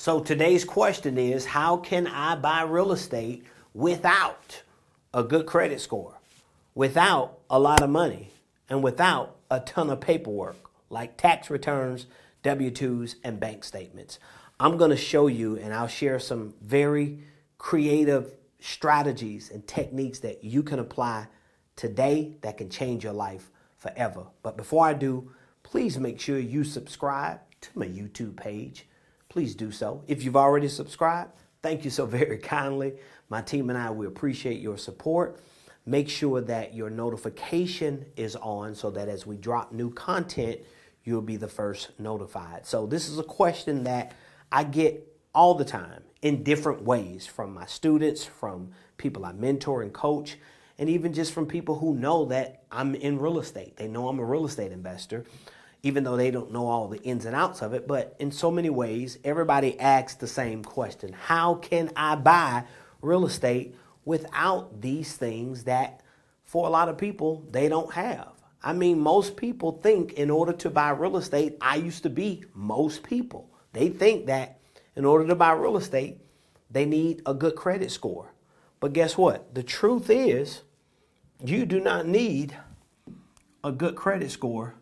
So today's question is, how can I buy real estate without a good credit score, without a lot of money, and without a ton of paperwork like tax returns, W-2s, and bank statements? I'm going to show you, and I'll share some very creative strategies and techniques that you can apply today that can change your life forever. But before I do, please make sure you subscribe to my YouTube page. Please do so. If you've already subscribed, thank you so very kindly. My team and I, we appreciate your support. Make sure that your notification is on so that as we drop new content, you'll be the first notified. So this is a question that I get all the time in different ways from my students, from people I mentor and coach, and even just from people who know that I'm in real estate. They know I'm a real estate investor, even though they don't know all the ins and outs of it. But in so many ways, everybody asks the same question. How can I buy real estate without these things that for a lot of people, they don't have? I mean, most people think in order to buy real estate, I used to be most people. They think that in order to buy real estate, they need a good credit score. But guess what? The truth is, you do not need a good credit score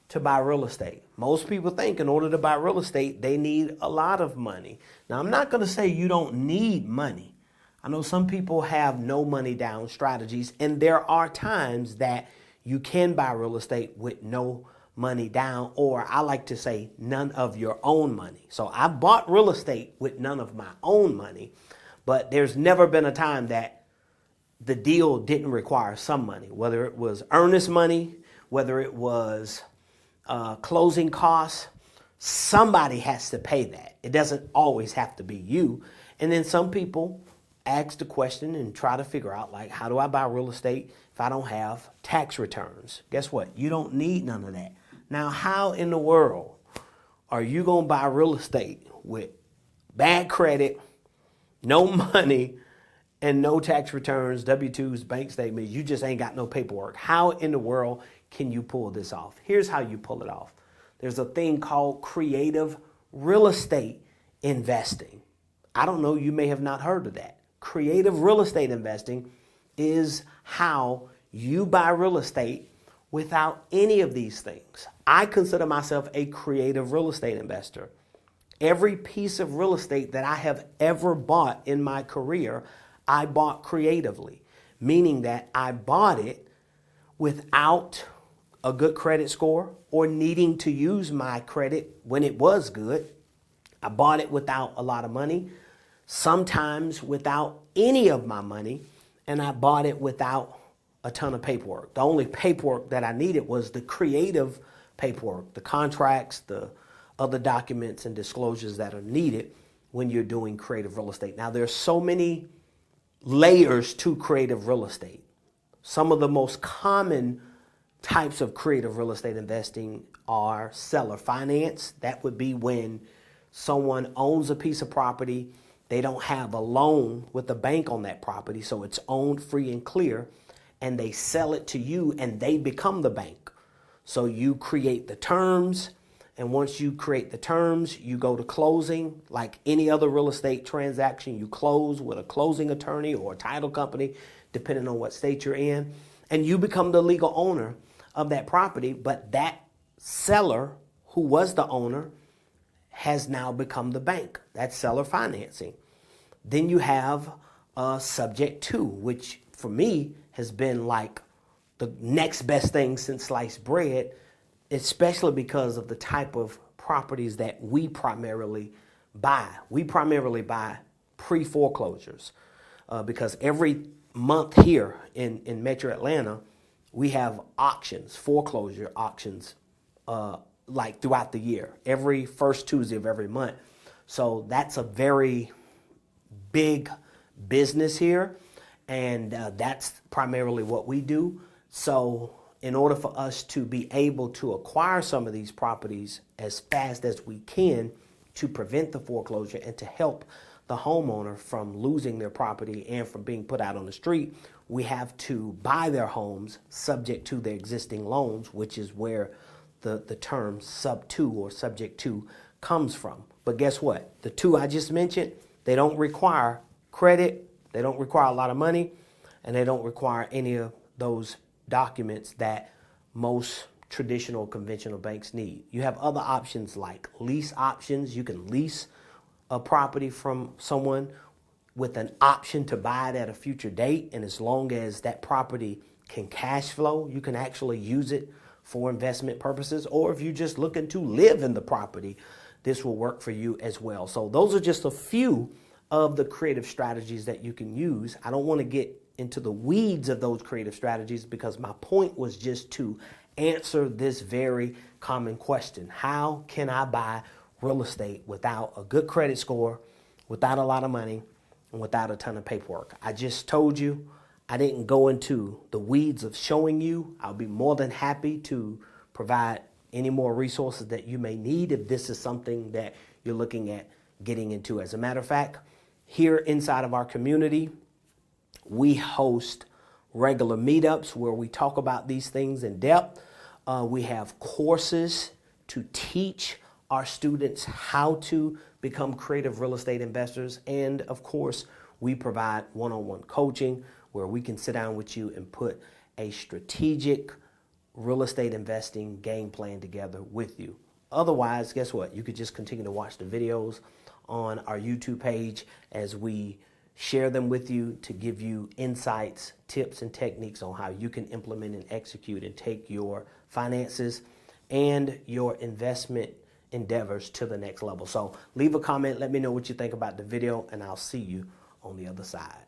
to buy real estate. Most people think in order to buy real estate, they need a lot of money. Now, I'm not going to say you don't need money. I know some people have no money down strategies, and there are times that you can buy real estate with no money down, or I like to say none of your own money. So I bought real estate with none of my own money, but there's never been a time that the deal didn't require some money, whether it was earnest money, whether it was closing costs. Somebody has to pay that. It doesn't always have to be you. And then some people ask the question and try to figure out, like, how do I buy real estate if I don't have tax returns? Guess what? You don't need none of that. Now, how in the world are you going to buy real estate with bad credit, no money, and no tax returns, W-2s, bank statements? You just ain't got no paperwork. How in the world can you pull this off? Here's how you pull it off. There's a thing called creative real estate investing. I don't know, you may have not heard of that. Creative real estate investing is how you buy real estate without any of these things. I consider myself a creative real estate investor. Every piece of real estate that I have ever bought in my career, I bought creatively, meaning that I bought it without a good credit score or needing to use my credit when it was good. I bought it without a lot of money, sometimes without any of my money, and I bought it without a ton of paperwork. The only paperwork that I needed was the creative paperwork, the contracts, the other documents and disclosures that are needed when you're doing creative real estate. Now, there's so many layers to creative real estate. Some of the most common types of creative real estate investing are seller finance. That would be when someone owns a piece of property. They don't have a loan with the bank on that property, so it's owned free and clear, and they sell it to you and they become the bank. So you create the terms, and once you create the terms, you go to closing. Like any other real estate transaction, you close with a closing attorney or a title company, depending on what state you're in, and you become the legal owner of that property. But that seller who was the owner has now become the bank. That's seller financing. Then you have subject to, which for me has been like the next best thing since sliced bread, especially because of the type of properties that we primarily buy. We primarily buy pre-foreclosures because every month here in Metro Atlanta, we have auctions, foreclosure auctions, like throughout the year, every first Tuesday of every month. So that's a very big business here, and that's primarily what we do. So in order for us to be able to acquire some of these properties as fast as we can to prevent the foreclosure and to help the homeowner from losing their property and from being put out on the street, we have to buy their homes subject to their existing loans, which is where the term sub to or subject to comes from. But guess what? The two I just mentioned, they don't require credit, they don't require a lot of money, and they don't require any of those documents that most traditional conventional banks need. You have other options like lease options. You can lease a property from someone with an option to buy it at a future date. And as long as that property can cash flow, you can actually use it for investment purposes. Or if you're just looking to live in the property, this will work for you as well. So those are just a few of the creative strategies that you can use. I don't want to get into the weeds of those creative strategies because my point was just to answer this very common question. How can I buy real estate without a good credit score, without a lot of money, and without a ton of paperwork? I just told you. I didn't go into the weeds of showing you. I'll be more than happy to provide any more resources that you may need if this is something that you're looking at getting into. As a matter of fact, here inside of our community, we host regular meetups where we talk about these things in depth. We have courses to teach our students how to become creative real estate investors. And of course, we provide one-on-one coaching where we can sit down with you and put a strategic real estate investing game plan together with you. Otherwise, guess what? You could just continue to watch the videos on our YouTube page as we share them with you to give you insights, tips, and techniques on how you can implement and execute and take your finances and your investment endeavors to the next level. So leave a comment. Let me know what you think about the video, and I'll see you on the other side.